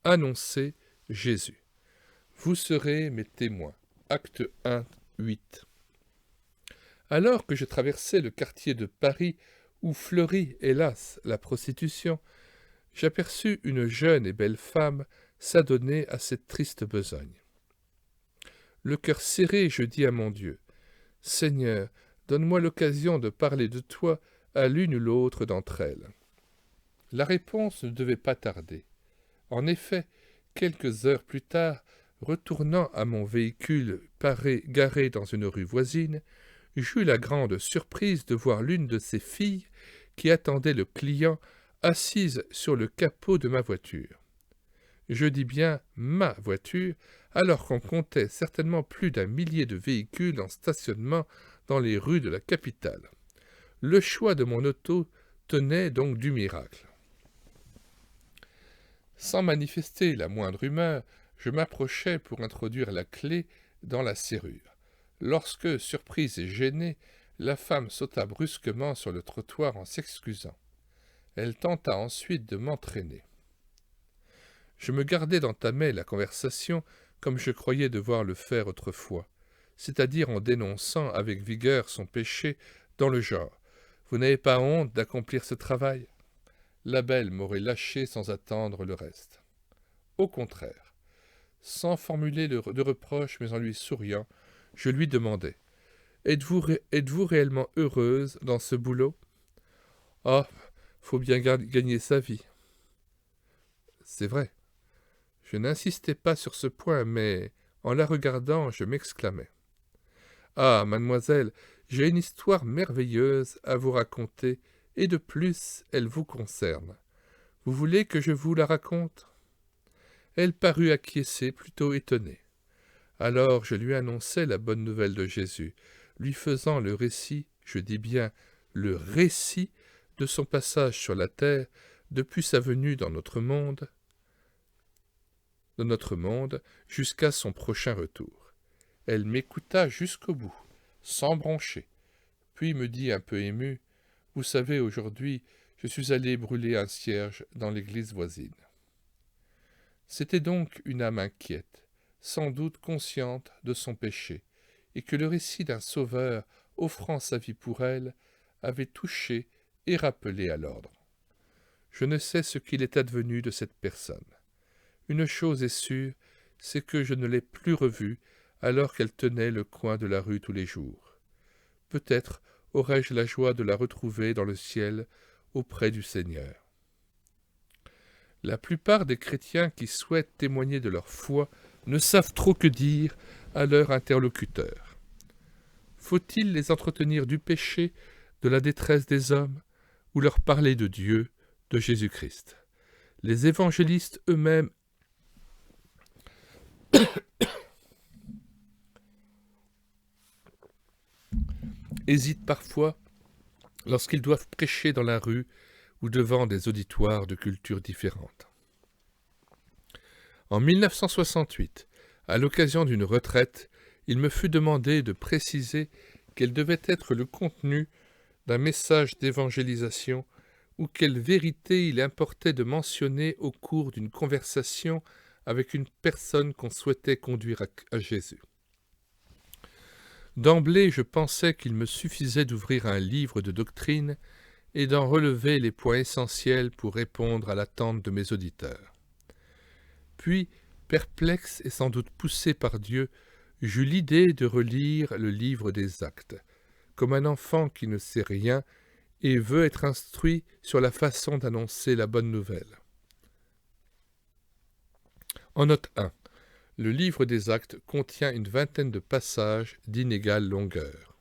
Annoncez Jésus. Vous serez mes témoins. Acte 1, 8. Alors que je traversais le quartier de Paris où fleurit, hélas, la prostitution, j'aperçus une jeune et belle femme s'adonner à cette triste besogne. Le cœur serré, je dis à mon Dieu, « Seigneur, donne-moi l'occasion de parler de toi à l'une ou l'autre d'entre elles. » La réponse ne devait pas tarder. En effet, quelques heures plus tard, retournant à mon véhicule garé dans une rue voisine, j'eus la grande surprise de voir l'une de ces filles qui attendait le client assise sur le capot de ma voiture. Je dis bien ma voiture, alors qu'on comptait certainement plus d'1 millier de véhicules en stationnement dans les rues de la capitale. Le choix de mon auto tenait donc du miracle. Sans manifester la moindre humeur, je m'approchai pour introduire la clé dans la serrure. Lorsque, surprise et gênée, la femme sauta brusquement sur le trottoir en s'excusant. Elle tenta ensuite de m'entraîner. Je me gardai d'entamer la conversation comme je croyais devoir le faire autrefois, c'est-à-dire en dénonçant avec vigueur son péché dans le genre « Vous n'avez pas honte d'accomplir ce travail ?» La belle m'aurait lâché sans attendre le reste. Au contraire, sans formuler de reproche mais en lui souriant, je lui demandai « Êtes-vous réellement heureuse dans ce boulot ?»« Ah, faut bien gagner sa vie. » C'est vrai. Je n'insistais pas sur ce point, mais, en la regardant, je m'exclamai. « Ah, mademoiselle, j'ai une histoire merveilleuse à vous raconter, et de plus, elle vous concerne. Vous voulez que je vous la raconte ?» Elle parut acquiescer, plutôt étonnée. Alors je lui annonçai la bonne nouvelle de Jésus, lui faisant le récit, je dis bien le récit, de son passage sur la terre, depuis sa venue dans notre monde, jusqu'à son prochain retour. Elle m'écouta jusqu'au bout, sans broncher, puis me dit un peu émue, « Vous savez, aujourd'hui, je suis allé brûler un cierge dans l'église voisine. » C'était donc une âme inquiète, sans doute consciente de son péché, et que le récit d'un sauveur offrant sa vie pour elle avait touché et rappelé à l'ordre. Je ne sais ce qu'il est advenu de cette personne. Une chose est sûre, c'est que je ne l'ai plus revue alors qu'elle tenait le coin de la rue tous les jours. Peut-être aurai-je la joie de la retrouver dans le ciel auprès du Seigneur. La plupart des chrétiens qui souhaitent témoigner de leur foi ne savent trop que dire à leur interlocuteur. Faut-il les entretenir du péché, de la détresse des hommes, ou leur parler de Dieu, de Jésus-Christ? Les évangélistes eux-mêmes hésitent parfois lorsqu'ils doivent prêcher dans la rue ou devant des auditoires de cultures différentes. En 1968, à l'occasion d'une retraite, il me fut demandé de préciser quel devait être le contenu d'un message d'évangélisation ou quelle vérité il importait de mentionner au cours d'une conversation avec une personne qu'on souhaitait conduire à Jésus. D'emblée, je pensais qu'il me suffisait d'ouvrir un livre de doctrine et d'en relever les points essentiels pour répondre à l'attente de mes auditeurs. Puis, perplexe et sans doute poussé par Dieu, j'eus l'idée de relire le livre des Actes, comme un enfant qui ne sait rien et veut être instruit sur la façon d'annoncer la bonne nouvelle. En note 1, le livre des Actes contient une vingtaine de passages d'inégale longueur.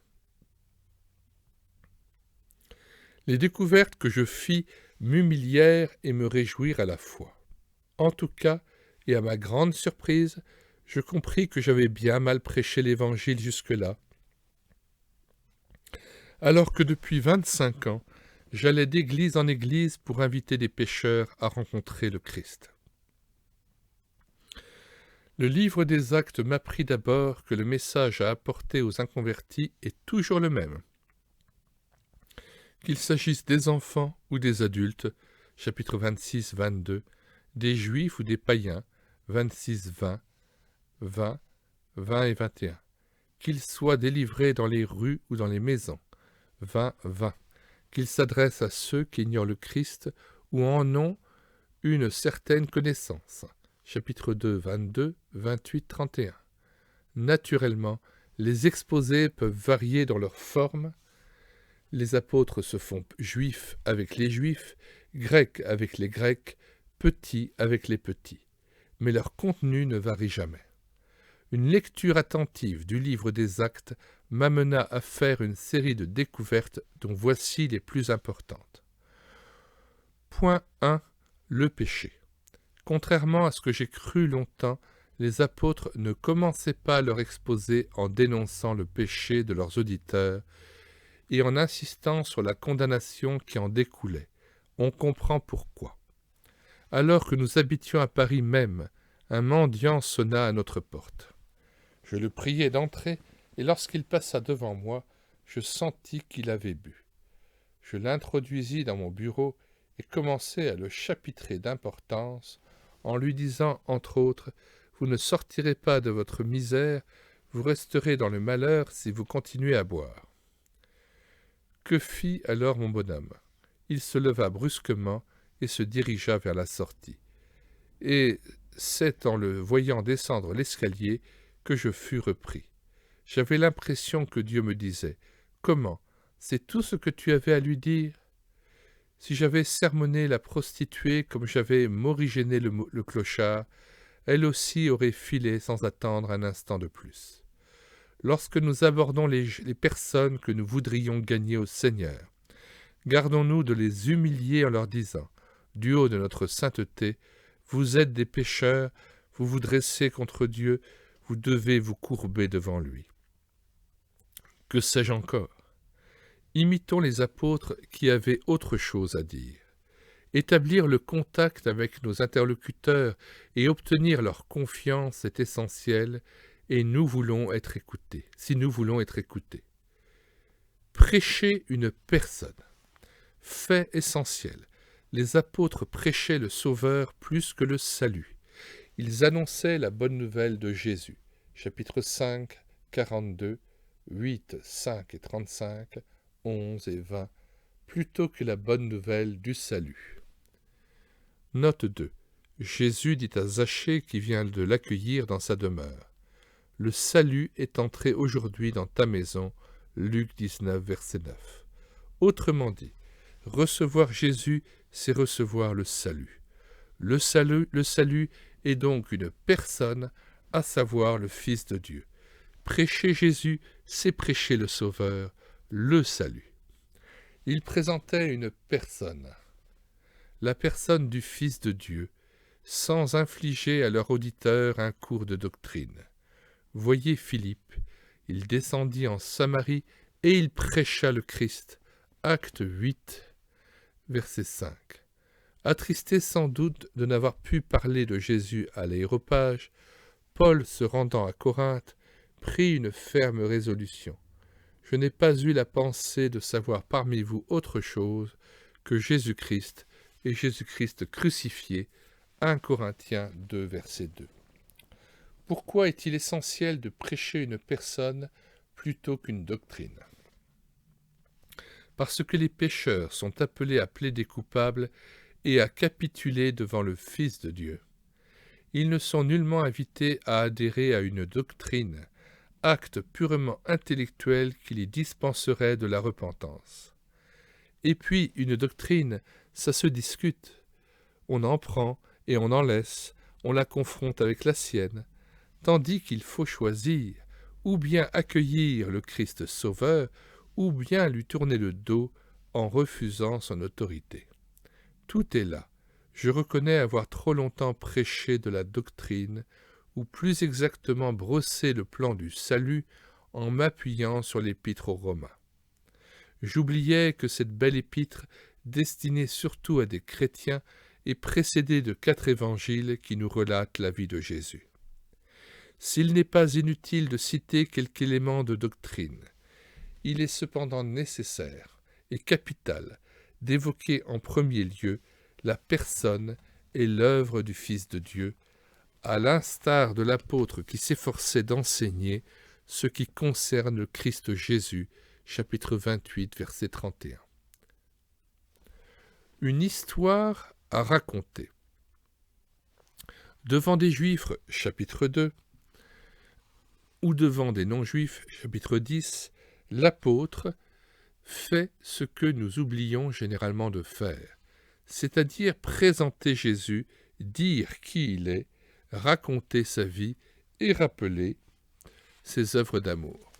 Les découvertes que je fis m'humilièrent et me réjouirent à la fois. En tout cas, et à ma grande surprise, je compris que j'avais bien mal prêché l'Évangile jusque-là, alors que depuis 25 ans, j'allais d'église en église pour inviter des pécheurs à rencontrer le Christ. Le livre des Actes m'apprit d'abord que le message à apporter aux inconvertis est toujours le même. Qu'il s'agisse des enfants ou des adultes, chapitre 26, 22, des Juifs ou des païens, 26, 20, 20, 20 et 21. Qu'ils soient délivrés dans les rues ou dans les maisons, 20, 20. Qu'ils s'adressent à ceux qui ignorent le Christ ou en ont une certaine connaissance. Chapitre 2, 22, 28, 31. Naturellement, les exposés peuvent varier dans leur forme. Les apôtres se font juifs avec les juifs, grecs avec les grecs, petits avec les petits. Mais leur contenu ne varie jamais. Une lecture attentive du livre des Actes m'amena à faire une série de découvertes dont voici les plus importantes. Point 1. Le péché. Contrairement à ce que j'ai cru longtemps, les apôtres ne commençaient pas leur exposé en dénonçant le péché de leurs auditeurs et en insistant sur la condamnation qui en découlait. On comprend pourquoi. Alors que nous habitions à Paris même, un mendiant sonna à notre porte. Je le priai d'entrer, et lorsqu'il passa devant moi, je sentis qu'il avait bu. Je l'introduisis dans mon bureau et commençai à le chapitrer d'importance, en lui disant, entre autres, « Vous ne sortirez pas de votre misère, vous resterez dans le malheur si vous continuez à boire. » Que fit alors mon bonhomme? Il se leva brusquement et se dirigea vers la sortie. Et c'est en le voyant descendre l'escalier que je fus repris. J'avais l'impression que Dieu me disait « Comment? C'est tout ce que tu avais à lui dire ?» Si j'avais sermonné la prostituée comme j'avais morigéné le clochard, elle aussi aurait filé sans attendre un instant de plus. Lorsque nous abordons les personnes que nous voudrions gagner au Seigneur, gardons-nous de les humilier en leur disant, du haut de notre sainteté, « Vous êtes des pécheurs, vous vous dressez contre Dieu, vous devez vous courber devant lui. » Que sais-je encore? Imitons les apôtres qui avaient autre chose à dire. Établir le contact avec nos interlocuteurs et obtenir leur confiance est essentiel et nous voulons être écoutés, si nous voulons être écoutés. Prêcher une personne. Fait essentiel. Les apôtres prêchaient le Sauveur plus que le salut. Ils annonçaient la bonne nouvelle de Jésus. Chapitre 5, 42, 8, 5 et 35, 11 et 20, plutôt que la bonne nouvelle du salut. Note 2. Jésus dit à Zachée qui vient de l'accueillir dans sa demeure. Le salut est entré aujourd'hui dans ta maison. Luc 19, verset 9. Autrement dit, recevoir Jésus, c'est recevoir le salut. Le salut est donc une personne, à savoir le Fils de Dieu. Prêcher Jésus, c'est prêcher le Sauveur, le salut. Il présentait une personne, la personne du Fils de Dieu, sans infliger à leur auditeur un cours de doctrine. Voyez Philippe, il descendit en Samarie et il prêcha le Christ. Acte 8, verset 5. Attristé sans doute de n'avoir pu parler de Jésus à l'Aréopage, Paul, se rendant à Corinthe, prit une ferme résolution. Je n'ai pas eu la pensée de savoir parmi vous autre chose que Jésus-Christ et Jésus-Christ crucifié. 1 Corinthiens 2, verset 2. Pourquoi est-il essentiel de prêcher une personne plutôt qu'une doctrine? Parce que les pécheurs sont appelés à plaider coupable et à capituler devant le Fils de Dieu. Ils ne sont nullement invités à adhérer à une doctrine, acte purement intellectuel qui les dispenserait de la repentance. Et puis, une doctrine, ça se discute. On en prend et on en laisse, on la confronte avec la sienne, tandis qu'il faut choisir, ou bien accueillir le Christ Sauveur, ou bien lui tourner le dos en refusant son autorité. Tout est là. Je reconnais avoir trop longtemps prêché de la doctrine, ou plus exactement brossé le plan du salut en m'appuyant sur l'épître aux Romains. J'oubliais que cette belle épître, destinée surtout à des chrétiens, est précédée de 4 évangiles qui nous relatent la vie de Jésus. S'il n'est pas inutile de citer quelques éléments de doctrine, il est cependant nécessaire et capital d'évoquer en premier lieu la personne est l'œuvre du Fils de Dieu, à l'instar de l'apôtre qui s'efforçait d'enseigner ce qui concerne le Christ Jésus, chapitre 28, verset 31. Une histoire à raconter. Devant des Juifs, chapitre 2, ou devant des non-Juifs, chapitre 10, l'apôtre fait ce que nous oublions généralement de faire, c'est-à-dire présenter Jésus, dire qui il est, raconter sa vie et rappeler ses œuvres d'amour.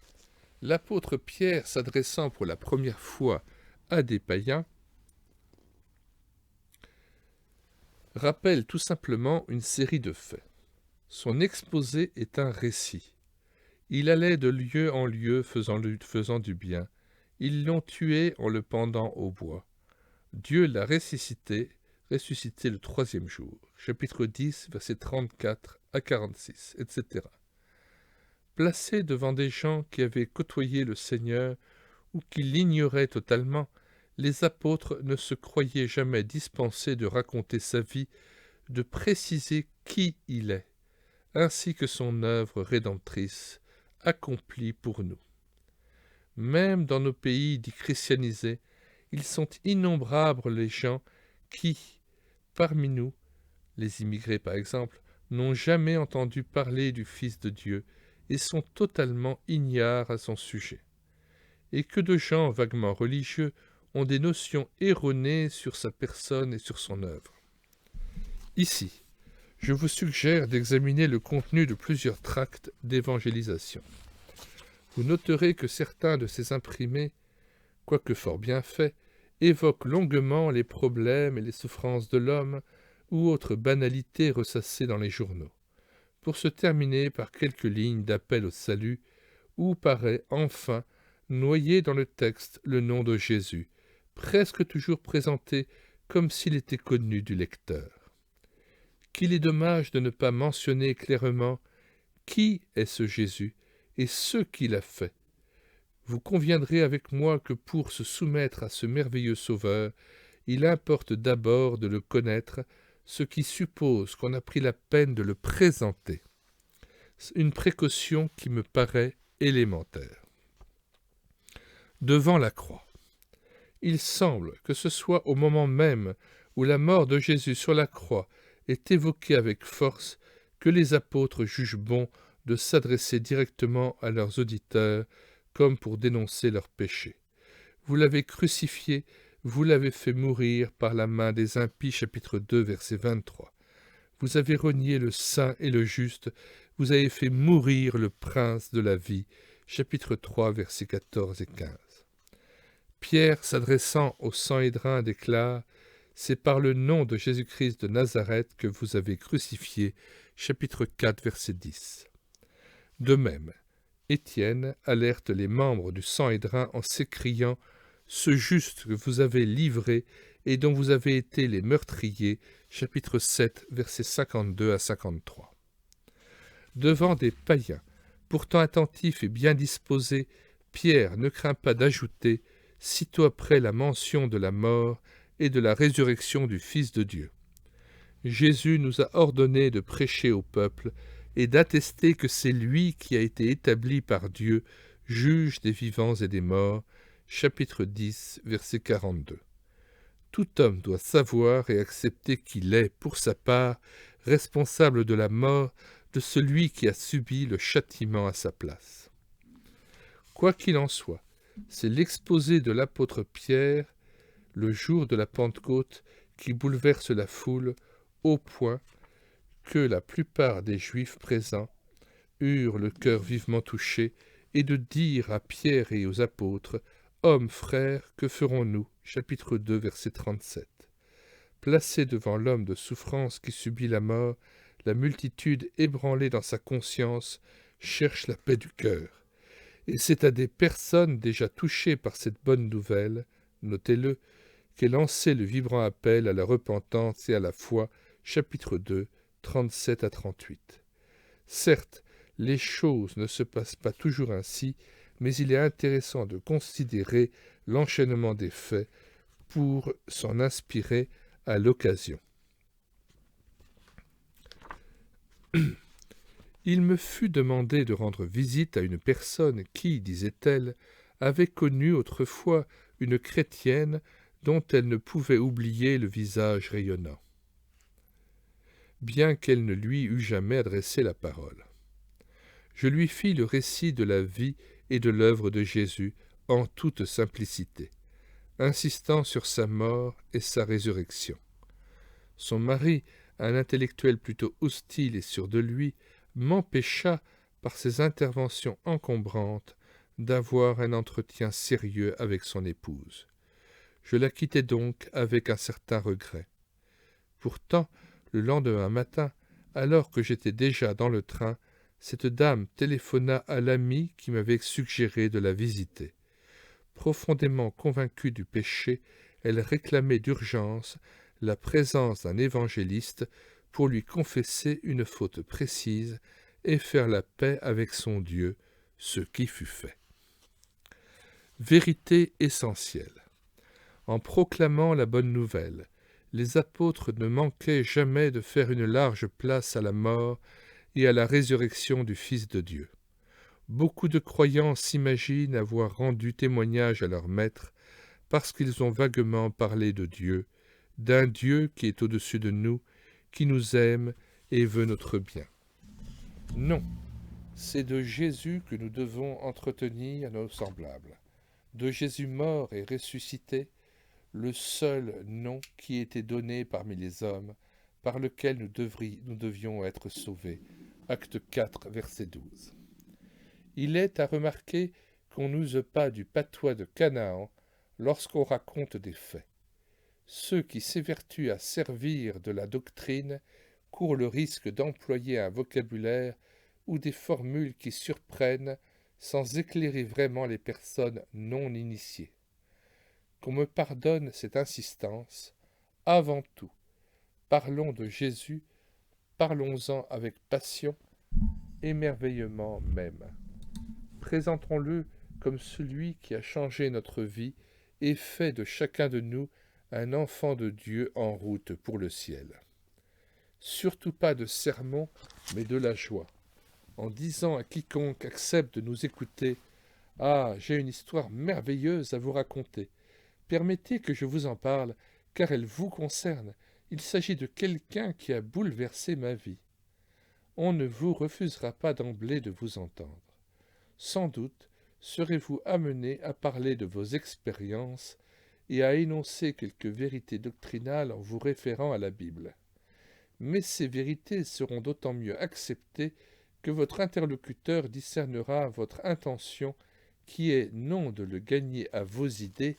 L'apôtre Pierre, s'adressant pour la première fois à des païens, rappelle tout simplement une série de faits. Son exposé est un récit. Il allait de lieu en lieu faisant du bien. Ils l'ont tué en le pendant au bois. Dieu l'a ressuscité le troisième jour. Chapitre 10, versets 34 à 46, etc. Placés devant des gens qui avaient côtoyé le Seigneur ou qui l'ignoraient totalement, les apôtres ne se croyaient jamais dispensés de raconter sa vie, de préciser qui il est, ainsi que son œuvre rédemptrice, accomplie pour nous. Même dans nos pays dits christianisés, ils sont innombrables les gens qui, parmi nous, les immigrés par exemple, n'ont jamais entendu parler du Fils de Dieu et sont totalement ignares à son sujet. Et que de gens vaguement religieux ont des notions erronées sur sa personne et sur son œuvre. Ici, je vous suggère d'examiner le contenu de plusieurs tracts d'évangélisation. Vous noterez que certains de ces imprimés, quoique fort bien faits, évoquent longuement les problèmes et les souffrances de l'homme ou autres banalités ressassées dans les journaux, pour se terminer par quelques lignes d'appel au salut, où paraît enfin noyé dans le texte le nom de Jésus, presque toujours présenté comme s'il était connu du lecteur. Qu'il est dommage de ne pas mentionner clairement qui est ce Jésus et ce qu'il a fait. Vous conviendrez avec moi que pour se soumettre à ce merveilleux Sauveur, il importe d'abord de le connaître, ce qui suppose qu'on a pris la peine de le présenter. Une précaution qui me paraît élémentaire. Devant la croix. Il semble que ce soit au moment même où la mort de Jésus sur la croix est évoquée avec force que les apôtres jugent bon de s'adresser directement à leurs auditeurs comme pour dénoncer leurs péchés. Vous l'avez crucifié, vous l'avez fait mourir par la main des impies, chapitre 2, verset 23. Vous avez renié le saint et le juste, vous avez fait mourir le prince de la vie, chapitre 3, versets 14 et 15. Pierre, s'adressant au Sanhédrin, déclare « C'est par le nom de Jésus-Christ de Nazareth que vous avez crucifié » chapitre 4, verset 10. De même, Étienne alerte les membres du Sanhédrin en s'écriant « Ce juste que vous avez livré et dont vous avez été les meurtriers » chapitre 7, versets 52 à 53. Devant des païens, pourtant attentifs et bien disposés, Pierre ne craint pas d'ajouter sitôt après la mention de la mort et de la résurrection du Fils de Dieu. Jésus nous a ordonné de prêcher au peuple et d'attester que c'est lui qui a été établi par Dieu, juge des vivants et des morts, chapitre 10, verset 42. Tout homme doit savoir et accepter qu'il est, pour sa part, responsable de la mort de celui qui a subi le châtiment à sa place. Quoi qu'il en soit, c'est l'exposé de l'apôtre Pierre, le jour de la Pentecôte, qui bouleverse la foule au point que la plupart des Juifs présents eurent le cœur vivement touché et de dire à Pierre et aux apôtres « Hommes, frères, que ferons-nous » chapitre 2, verset 37. Placé devant l'homme de souffrance qui subit la mort, la multitude, ébranlée dans sa conscience, cherche la paix du cœur. Et c'est à des personnes déjà touchées par cette bonne nouvelle, notez-le, qu'est lancé le vibrant appel à la repentance et à la foi, chapitre 2, 37 à 38. Certes, les choses ne se passent pas toujours ainsi, mais il est intéressant de considérer l'enchaînement des faits pour s'en inspirer à l'occasion. Il me fut demandé de rendre visite à une personne qui, disait-elle, avait connu autrefois une chrétienne dont elle ne pouvait oublier le visage rayonnant, bien qu'elle ne lui eût jamais adressé la parole. Je lui fis le récit de la vie et de l'œuvre de Jésus en toute simplicité, insistant sur sa mort et sa résurrection. Son mari, un intellectuel plutôt hostile et sûr de lui, m'empêcha, par ses interventions encombrantes, d'avoir un entretien sérieux avec son épouse. Je la quittai donc avec un certain regret. Pourtant, le lendemain matin, alors que j'étais déjà dans le train, cette dame téléphona à l'ami qui m'avait suggéré de la visiter. Profondément convaincue du péché, elle réclamait d'urgence la présence d'un évangéliste pour lui confesser une faute précise et faire la paix avec son Dieu, ce qui fut fait. Vérité essentielle. En proclamant la bonne nouvelle, les apôtres ne manquaient jamais de faire une large place à la mort et à la résurrection du Fils de Dieu. Beaucoup de croyants s'imaginent avoir rendu témoignage à leur maître parce qu'ils ont vaguement parlé de Dieu, d'un Dieu qui est au-dessus de nous, qui nous aime et veut notre bien. Non, c'est de Jésus que nous devons entretenir nos semblables, de Jésus mort et ressuscité, le seul nom qui était donné parmi les hommes, par lequel nous devions être sauvés. Acte 4, verset 12. Il est à remarquer qu'on n'use pas du patois de Canaan lorsqu'on raconte des faits. Ceux qui s'évertuent à servir de la doctrine courent le risque d'employer un vocabulaire ou des formules qui surprennent sans éclairer vraiment les personnes non initiées. Qu'on me pardonne cette insistance. Avant tout, parlons de Jésus, parlons-en avec passion, émerveillement même. Présentons-le comme celui qui a changé notre vie et fait de chacun de nous un enfant de Dieu en route pour le ciel. Surtout pas de sermon, mais de la joie, en disant à quiconque accepte de nous écouter « Ah, j'ai une histoire merveilleuse à vous raconter. Permettez que je vous en parle, car elle vous concerne. Il s'agit de quelqu'un qui a bouleversé ma vie. » On ne vous refusera pas d'emblée de vous entendre. Sans doute serez-vous amené à parler de vos expériences et à énoncer quelques vérités doctrinales en vous référant à la Bible. Mais ces vérités seront d'autant mieux acceptées que votre interlocuteur discernera votre intention qui est non de le gagner à vos idées,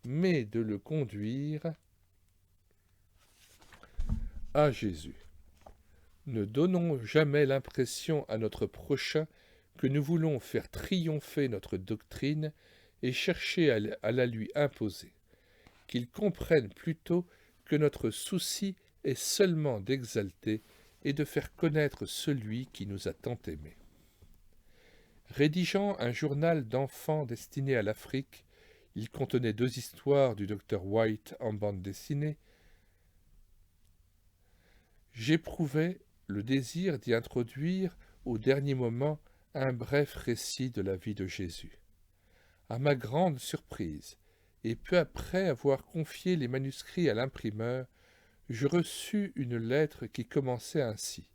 mais de le conduire à Jésus. Ne donnons jamais l'impression à notre prochain que nous voulons faire triompher notre doctrine et chercher à la lui imposer. Qu'il comprenne plutôt que notre souci est seulement d'exalter et de faire connaître celui qui nous a tant aimés. Rédigeant un journal d'enfants destiné à l'Afrique, il contenait 2 histoires du docteur White en bande dessinée. J'éprouvais le désir d'y introduire au dernier moment un bref récit de la vie de Jésus. À ma grande surprise, et peu après avoir confié les manuscrits à l'imprimeur, je reçus une lettre qui commençait ainsi.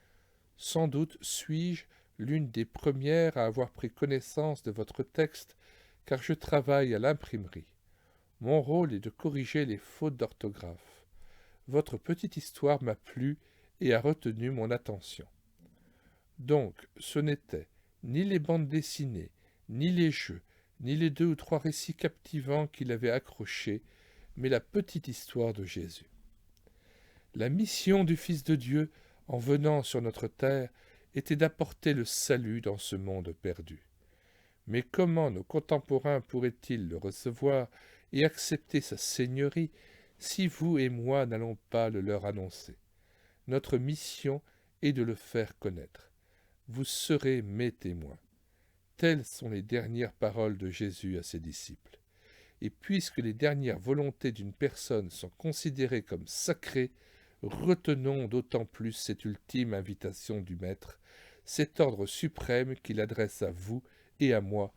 « Sans doute suis-je l'une des premières à avoir pris connaissance de votre texte, car je travaille à l'imprimerie. Mon rôle est de corriger les fautes d'orthographe. Votre petite histoire m'a plu et a retenu mon attention. » Donc, ce n'étaient ni les bandes dessinées, ni les jeux, ni les 2 ou 3 récits captivants qui l'avaient accroché, mais la petite histoire de Jésus. La mission du Fils de Dieu, en venant sur notre terre, était d'apporter le salut dans ce monde perdu. Mais comment nos contemporains pourraient-ils le recevoir et accepter sa seigneurie si vous et moi n'allons pas le leur annoncer? Notre mission est de le faire connaître. Vous serez mes témoins. Telles sont les dernières paroles de Jésus à ses disciples. Et puisque les dernières volontés d'une personne sont considérées comme sacrées, retenons d'autant plus cette ultime invitation du Maître, cet ordre suprême qu'il adresse à vous et à moi,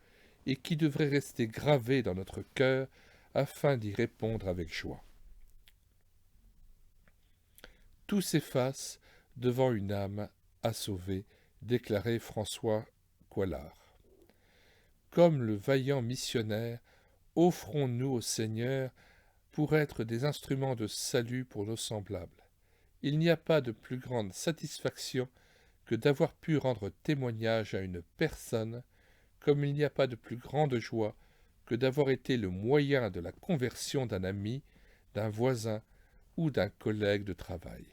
et qui devrait rester gravé dans notre cœur afin d'y répondre avec joie. Tout s'efface devant une âme à sauver, déclarait François Coillard. Comme le vaillant missionnaire, offrons-nous au Seigneur pour être des instruments de salut pour nos semblables. Il n'y a pas de plus grande satisfaction que d'avoir pu rendre témoignage à une personne, comme il n'y a pas de plus grande joie que d'avoir été le moyen de la conversion d'un ami, d'un voisin ou d'un collègue de travail.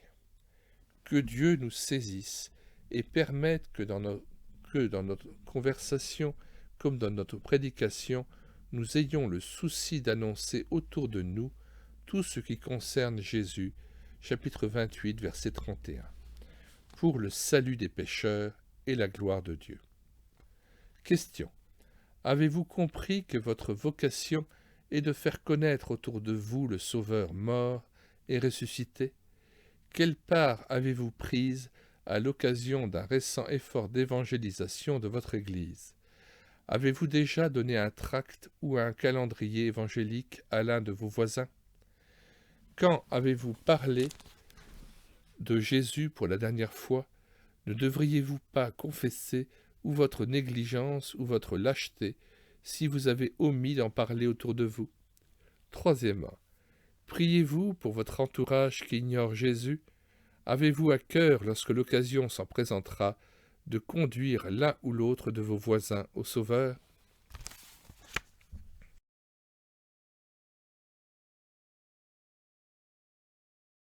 Que Dieu nous saisisse et permette que dans notre conversation comme dans notre prédication, nous ayons le souci d'annoncer autour de nous tout ce qui concerne Jésus, chapitre 28, verset 31, pour le salut des pécheurs et la gloire de Dieu. Question. Avez-vous compris que votre vocation est de faire connaître autour de vous le Sauveur mort et ressuscité? Quelle part avez-vous prise à l'occasion d'un récent effort d'évangélisation de votre Église? Avez-vous déjà donné un tract ou un calendrier évangélique à l'un de vos voisins? Quand avez-vous parlé de Jésus pour la dernière fois? Ne devriez-vous pas confesser ou votre négligence ou votre lâcheté si vous avez omis d'en parler autour de vous? Troisièmement, priez-vous pour votre entourage qui ignore Jésus? Avez-vous à cœur, lorsque l'occasion s'en présentera, de conduire l'un ou l'autre de vos voisins au Sauveur?